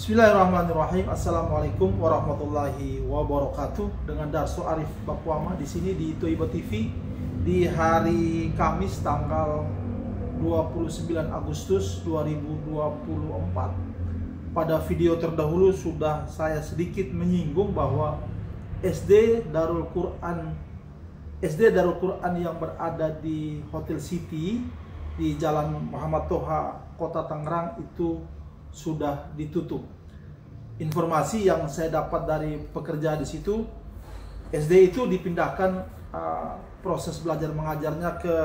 Bismillahirrahmanirrahim. Assalamualaikum warahmatullahi wabarakatuh. Dengan Darso Arif Bakwama di sini di Toiba TV di hari Kamis tanggal 29 Agustus 2024. Pada video terdahulu sudah saya sedikit menyinggung bahwa SD Darul Quran yang berada di Hotel City di Jalan Muhammad Toha, Kota Tangerang itu sudah ditutup. Informasi yang saya dapat dari pekerja di situ, SD itu dipindahkan proses belajar mengajarnya ke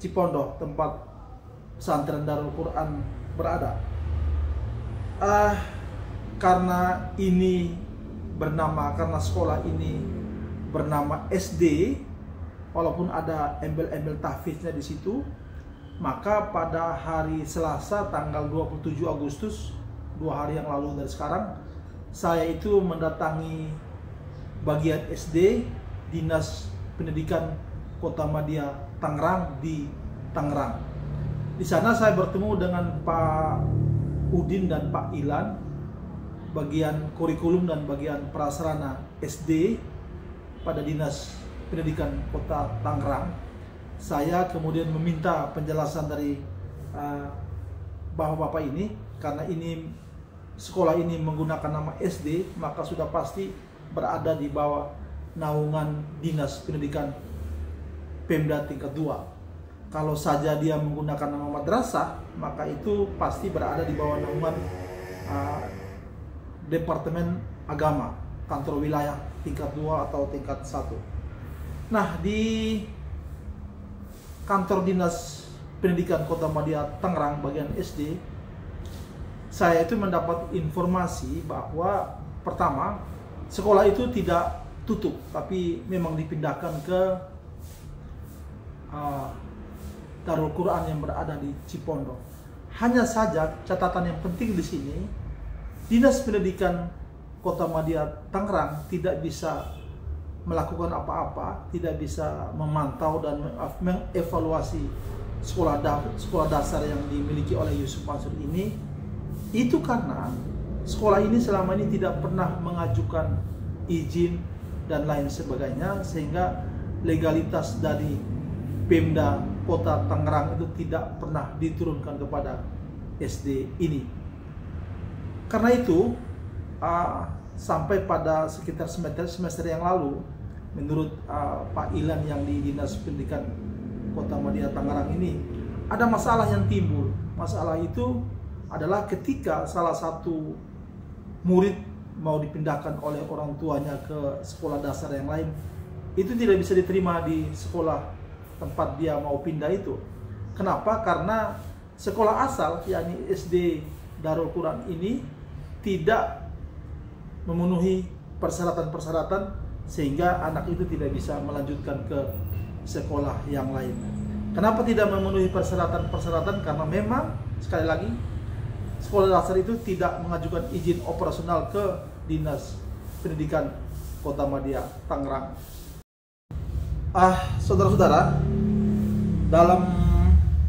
Cipondoh, tempat pesantren Darul Quran berada. Karena sekolah ini bernama SD, walaupun ada embel-embel tahfidznya di situ, maka pada hari Selasa tanggal 27 Agustus, 2 hari yang lalu dari sekarang, saya itu mendatangi bagian SD Dinas Pendidikan Kota Madia Tangerang di Tangerang. Di sana saya bertemu dengan Pak Udin dan Pak Ilan, bagian kurikulum dan bagian prasarana SD pada Dinas Pendidikan Kota Tangerang. Saya kemudian meminta penjelasan dari bapak-bapak ini, karena sekolah ini menggunakan nama SD, maka sudah pasti berada di bawah naungan Dinas Pendidikan Pemda tingkat 2. Kalau saja dia menggunakan nama madrasah, maka itu pasti berada di bawah naungan Departemen Agama, kantor wilayah tingkat 2 atau tingkat 1. Nah, di kantor Dinas Pendidikan Kota Madia Tangerang bagian SD, saya itu mendapat informasi bahwa pertama, sekolah itu tidak tutup, tapi memang dipindahkan ke Darul Quran yang berada di Cipondoh. Hanya saja catatan yang penting di sini, Dinas Pendidikan Kota Madia Tangerang tidak bisa melakukan apa-apa, tidak bisa memantau dan mengevaluasi sekolah dasar yang dimiliki oleh Yusuf Mansur ini. Itu karena sekolah ini selama ini tidak pernah mengajukan izin dan lain sebagainya, sehingga legalitas dari Pemda Kota Tangerang itu tidak pernah diturunkan kepada SD ini. Karena itu sampai pada sekitar semester yang lalu, menurut Pak Ilan yang di Dinas Pendidikan Kota Madia Tangerang ini, ada masalah yang timbul. Masalah itu adalah ketika salah satu murid mau dipindahkan oleh orang tuanya ke sekolah dasar yang lain, itu tidak bisa diterima di sekolah tempat dia mau pindah itu. Kenapa? Karena sekolah asal, yakni SD Darul Quran ini, tidak memenuhi persyaratan-persyaratan sehingga anak itu tidak bisa melanjutkan ke sekolah yang lain. Kenapa tidak memenuhi persyaratan-persyaratan? Karena memang, sekali lagi, sekolah dasar itu tidak mengajukan izin operasional ke Dinas Pendidikan Kota Madia Tangerang. Saudara-saudara, dalam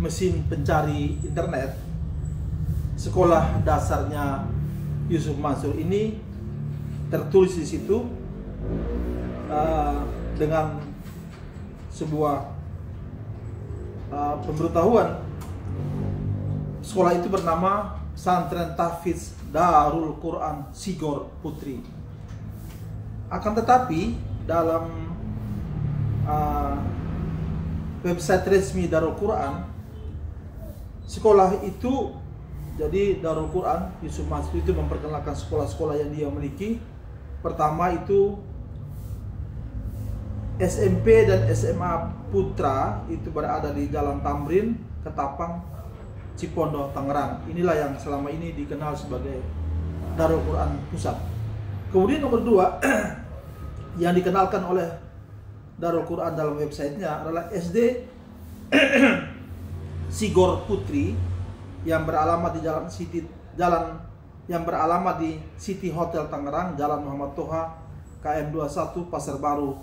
mesin pencari internet, sekolah dasarnya Yusuf Mansur ini tertulis di situ dengan sebuah pemberitahuan. Sekolah itu bernama Pesantren Tahfidz Darul Quran Sigor Putri. Akan tetapi dalam website resmi Darul Quran, sekolah itu, jadi Darul Quran Yusuf Mansur itu memperkenalkan sekolah-sekolah yang dia miliki. Pertama itu SMP dan SMA Putra, itu berada di Jalan Tamrin, Ketapang, Cipondoh, Tangerang. Inilah yang selama ini dikenal sebagai Darul Quran Pusat. Kemudian nomor 2 yang dikenalkan oleh Darul Quran dalam websitenya adalah SD Sigor Putri yang beralamat di beralamat di City Hotel Tangerang, Jalan Muhammad Toha, KM 21, Pasar Baru,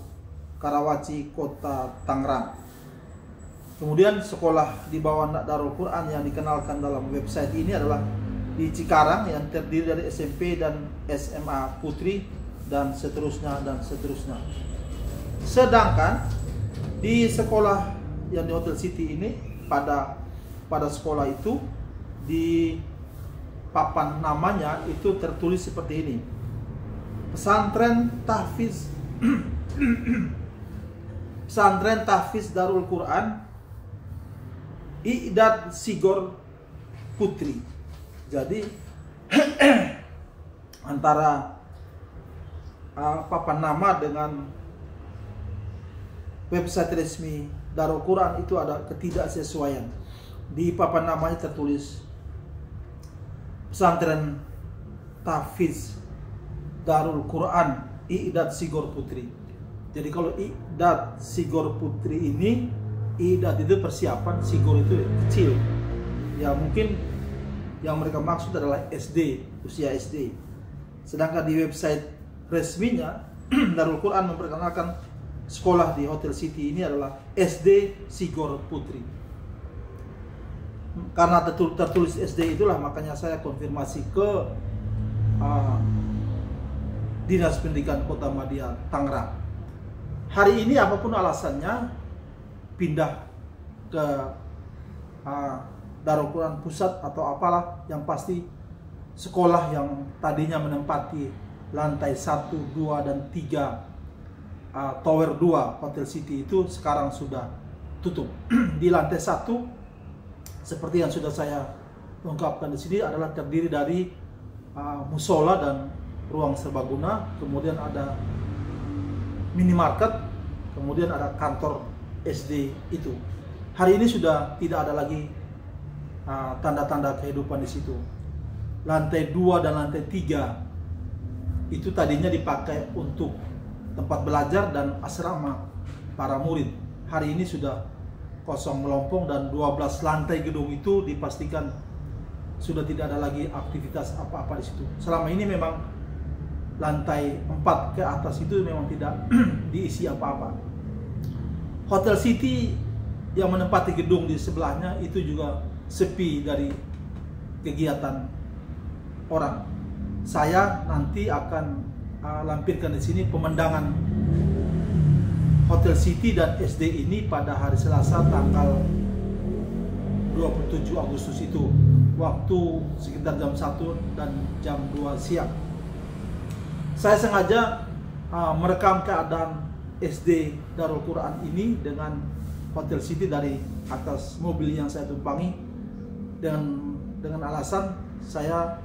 Karawaci, Kota Tangerang. Kemudian sekolah di bawah Darul Quran yang dikenalkan dalam website ini adalah di Cikarang yang terdiri dari SMP dan SMA Putri dan seterusnya dan seterusnya. Sedangkan di sekolah yang di Hotel City ini pada sekolah itu di papan namanya itu tertulis seperti ini. Pesantren Tahfiz Pesantren Tahfiz Darul Quran I'dad Sigor Putri. Jadi antara papan nama dengan website resmi Darul Quran itu ada ketidaksesuaian. Di papan namanya tertulis Pesantren Tahfiz Darul Quran I'dad Sigor Putri. Jadi kalau I'dad Sigor Putri ini, I'dad itu persiapan, Sigor itu kecil. Ya mungkin yang mereka maksud adalah SD, usia SD. Sedangkan di website resminya Darul Quran memperkenalkan sekolah di Hotel City ini adalah SD Sigor Putri. Karena tertulis SD itulah makanya saya konfirmasi ke Dinas Pendidikan Kota Madia Tangerang. Hari ini apapun alasannya pindah ke Darul Quran Pusat atau apalah, yang pasti sekolah yang tadinya menempati lantai 1, 2, dan 3 Tower 2 Hotel City itu sekarang sudah tutup. Di lantai 1 seperti yang sudah saya ungkapkan di sini adalah terdiri dari musola dan ruang serbaguna, kemudian ada minimarket, kemudian ada kantor SD itu. Hari ini sudah tidak ada lagi tanda-tanda kehidupan di situ. Lantai 2 dan lantai 3 itu tadinya dipakai untuk tempat belajar dan asrama para murid. Hari ini sudah kosong melompong dan 12 lantai gedung itu dipastikan sudah tidak ada lagi aktivitas apa-apa di situ. Selama ini memang lantai 4 ke atas itu memang tidak diisi apa-apa. Hotel City yang menempati gedung di sebelahnya itu juga sepi dari kegiatan orang. Saya nanti akan lampirkan di sini pemandangan Hotel City dan SD ini pada hari Selasa tanggal 27 Agustus itu, waktu sekitar jam 1 dan jam 2 siang. Saya sengaja merekam keadaan SD Darul Quran ini dengan Hotel City dari atas mobil yang saya tumpangi, dengan alasan saya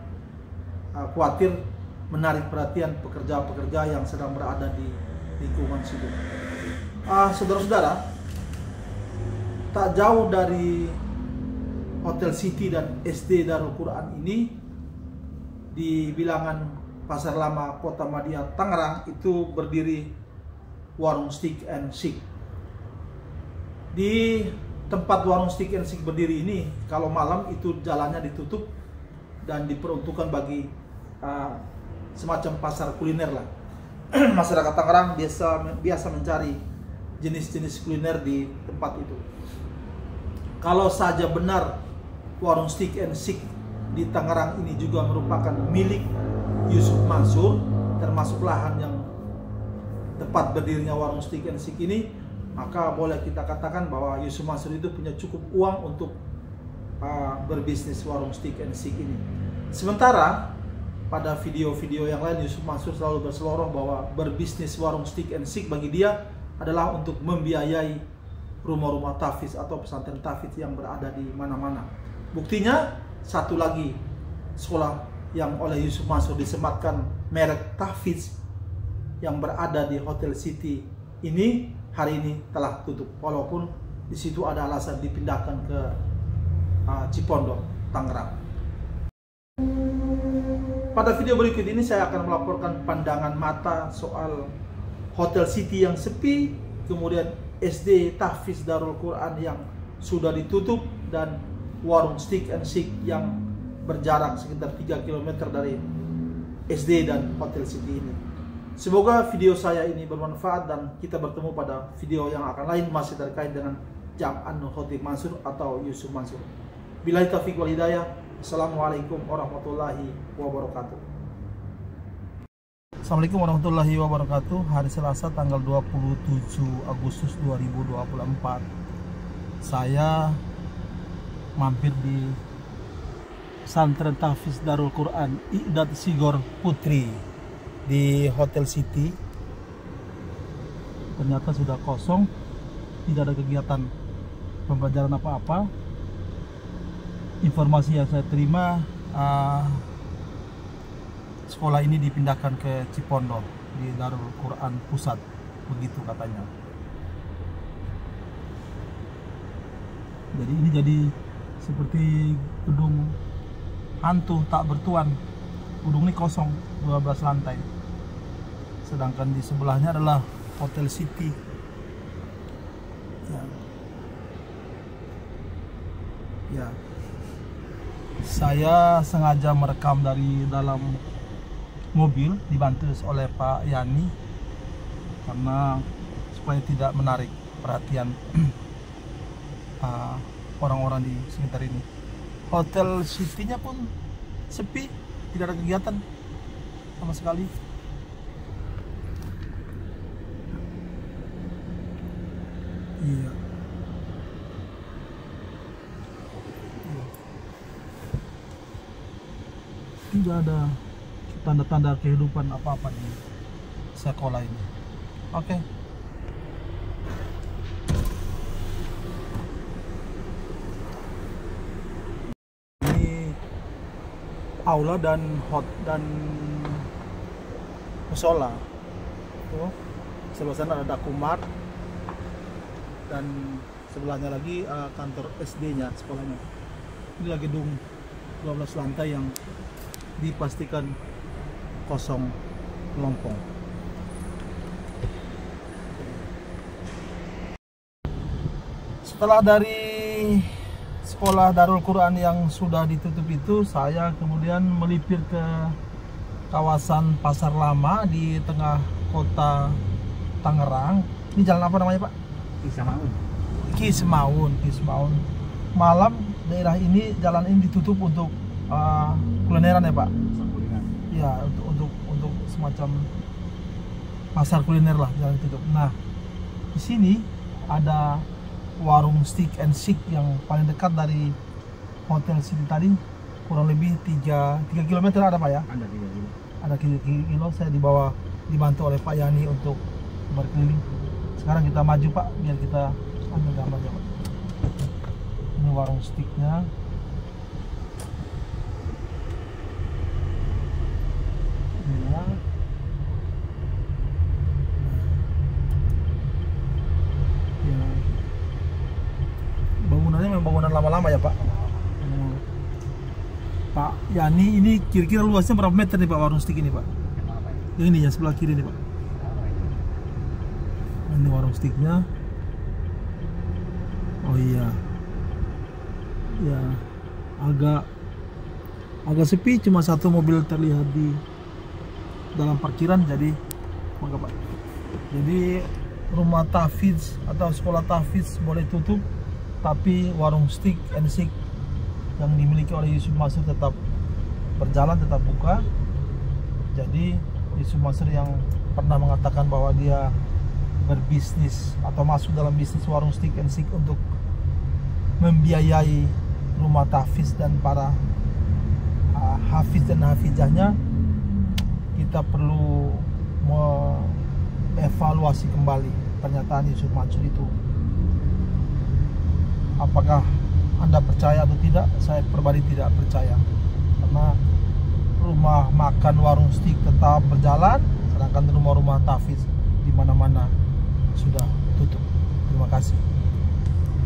khawatir menarik perhatian pekerja-pekerja yang sedang berada di lingkungan situ. Saudara-saudara, tak jauh dari Hotel City dan SD Darul Quran ini, di bilangan Pasar Lama Kota Madia Tangerang itu berdiri warung Stick and Shake. Di tempat warung Stick and Shake berdiri ini, kalau malam itu jalannya ditutup dan diperuntukkan bagi semacam pasar kuliner lah. Masyarakat Tangerang biasa mencari jenis-jenis kuliner di tempat itu. Kalau saja benar warung Stick and Shake di Tangerang ini juga merupakan milik Yusuf Mansur, termasuk lahan yang tempat berdirinya warung Stick and Shake ini, maka boleh kita katakan bahwa Yusuf Mansur itu punya cukup uang untuk berbisnis warung Stick and Shake ini. Sementara pada video-video yang lain Yusuf Mansur selalu berseloroh bahwa berbisnis warung Stick and Shake bagi dia adalah untuk membiayai rumah-rumah tahfiz atau pesantren tahfiz yang berada di mana-mana. Buktinya satu lagi sekolah yang oleh Yusuf Mansur disematkan merek tahfiz yang berada di Hotel City ini hari ini telah tutup, walaupun di situ ada alasan dipindahkan ke Cipondo, Tangerang. Pada video berikut ini saya akan melaporkan pandangan mata soal Hotel City yang sepi, kemudian SD Tahfiz Darul Quran yang sudah ditutup, dan warung Stick and Shake yang berjarak sekitar 3 km dari SD dan Hotel City ini. Semoga video saya ini bermanfaat dan kita bertemu pada video yang akan lain masih terkait dengan Jam'an Khotib Mansur atau Yusuf Mansur. Billahi taufiq wal hidayah. Assalamualaikum warahmatullahi wabarakatuh. Assalamualaikum warahmatullahi wabarakatuh. Hari Selasa tanggal 27 Agustus 2024. Saya mampir di Pesantren Tahfiz Darul Quran Iqdat Sigor Putri di Hotel City. Ternyata sudah kosong, tidak ada kegiatan pembelajaran apa-apa. Informasi yang saya terima, sekolah ini dipindahkan ke Cipondo di Darul Quran Pusat, begitu katanya. Jadi ini jadi seperti gedung hantu tak bertuan. Gedung ini kosong, 12 lantai. Sedangkan di sebelahnya adalah Hotel City. Ya. Saya sengaja merekam dari dalam mobil, dibantu oleh Pak Yani, karena supaya tidak menarik perhatian orang-orang di sekitar ini. Hotel City-nya pun sepi, tidak ada kegiatan sama sekali. Iya. Tidak ada tanda-tanda kehidupan apa-apa di sekolah ini. Oke. Aula dan musola. Tuh, sebelah sana ada Kumar dan sebelahnya lagi kantor SD-nya, sekolahnya. Inilah gedung 12 lantai yang dipastikan kosong melompong. Setelah dari sekolah Darul Quran yang sudah ditutup itu, saya kemudian melipir ke kawasan Pasar Lama di tengah kota Tangerang. Ini jalan apa namanya, Pak? Kismaun. Malam daerah ini, jalan ini ditutup untuk kulineran ya, Pak? Ya, untuk semacam pasar kuliner lah, jalan ditutup. Nah, di sini ada warung Stick and Shake yang paling dekat dari Hotel City tadi, kurang lebih 3 km ada, Pak ya? Ada 3 km. Ada 3 km. Saya dibantu oleh Pak Yani untuk berkeliling. Sekarang kita maju, Pak, biar kita ambil gambarnya, Pak. Ini warung sticknya. Ya. Bangunannya memang bangunan lama-lama ya, Pak. Pak Yani, ini kira-kira luasnya berapa meter nih, Pak, warung stick ini, Pak? Ini yang sebelah kiri nih, Pak. Ini warung sticknya. Oh iya. Ya, agak sepi, cuma satu mobil terlihat di dalam parkiran, jadi maka, Pak. Jadi rumah tahfiz atau sekolah tahfiz boleh tutup, tapi warung Stick and Shake yang dimiliki oleh Yusuf Mansur tetap berjalan, tetap buka. Jadi Yusuf Mansur yang pernah mengatakan bahwa dia berbisnis atau masuk dalam bisnis warung Stick and Shake untuk membiayai rumah tahfiz dan para hafiz dan hafizahnya, kita perlu mengevaluasi kembali pernyataan Yusuf Mansur itu. Apakah Anda percaya atau tidak? Saya pribadi tidak percaya, karena rumah makan warung stick tetap berjalan, sedangkan rumah-rumah tahfiz di mana-mana sudah tutup. Terima kasih.